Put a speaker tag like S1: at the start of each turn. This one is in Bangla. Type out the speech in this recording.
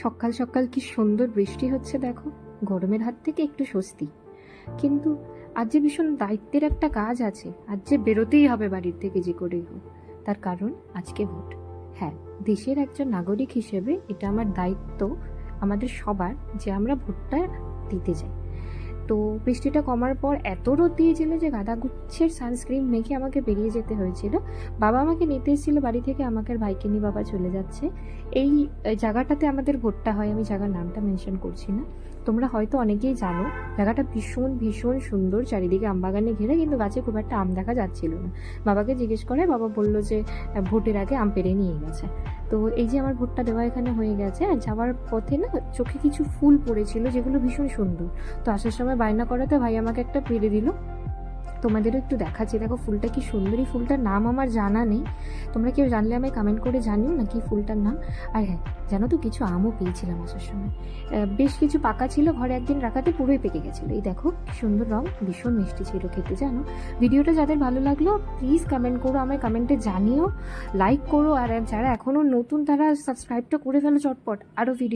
S1: সকাল সকাল কি সুন্দর বৃষ্টি হচ্ছে দেখো, গরমের হাত থেকে একটু স্বস্তি। কিন্তু আজ যে ভীষণ দায়িত্বের একটা কাজ আছে, আজ যে বেরোতেই হবে বাড়ির থেকে যে করেই হোক। তার কারণ আজকে ভোট। হ্যাঁ, দেশের একজন নাগরিক হিসেবে এটা আমার দায়িত্ব, আমাদের সবার, যে আমরা ভোটটা দিতে যাই। তো বৃষ্টিটা কমার পর এত রোদ দিয়েছিল যে গাদা গুচ্ছের সানস্ক্রিন মেখে আমাকে বেরিয়ে যেতে হয়েছিল। বাবা আমাকে নিতে এসেছিল বাড়ি থেকে, আমাকে আর ভাইকে নিয়ে বাবা চলে যাচ্ছে। এই জায়গাটাতে আমাদের ভোটটা হয়, আমি জায়গার নামটা মেনশন করছি না, তোমরা হয়তো অনেকেই জানো। জায়গাটা ভীষণ ভীষণ সুন্দর, চারিদিকে আমবাগানে ঘেরে, কিন্তু গাছে খুব একটা আম দেখা যাচ্ছিল না। বাবাকে জিজ্ঞেস করে, বাবা বলল যে ভোটের আগে আম পেড়ে নিয়ে গেছে। তো এই যে আমার ভোটটা দেওয়া এখানে হয়ে গেছে, আর যাওয়ার পথে না চোখে কিছু ফুল পড়েছিল যেগুলো ভীষণ সুন্দর। তো আসার সময় বায়না করাতে ভাই আমাকে একটা পেড়ে দিল। তোমাদেরও একটু দেখাচ্ছি, দেখো ফুলটা কি সুন্দর। এই ফুলটার নাম আমার জানা নেই, তোমরা কেউ জানলে আমায় কমেন্ট করে জানিও না কি ফুলটার নাম। আর হ্যাঁ, জানো তো কিছু আমও পেয়েছিলাম আসার সময়, বেশ কিছু পাকা ছিল, ঘরে একদিন রাখাতে পুরোই পেকে গেছিলো। এই দেখো কি সুন্দর রং, ভীষণ মিষ্টি ছিল খেতে জানো। ভিডিওটা যাদের ভালো লাগলো প্লিজ কমেন্ট করো, আমায় কমেন্টে জানিও, লাইক করো, আর যারা এখনও নতুন তারা সাবস্ক্রাইবটা করে ফেলো চটপট। আরও ভিডিও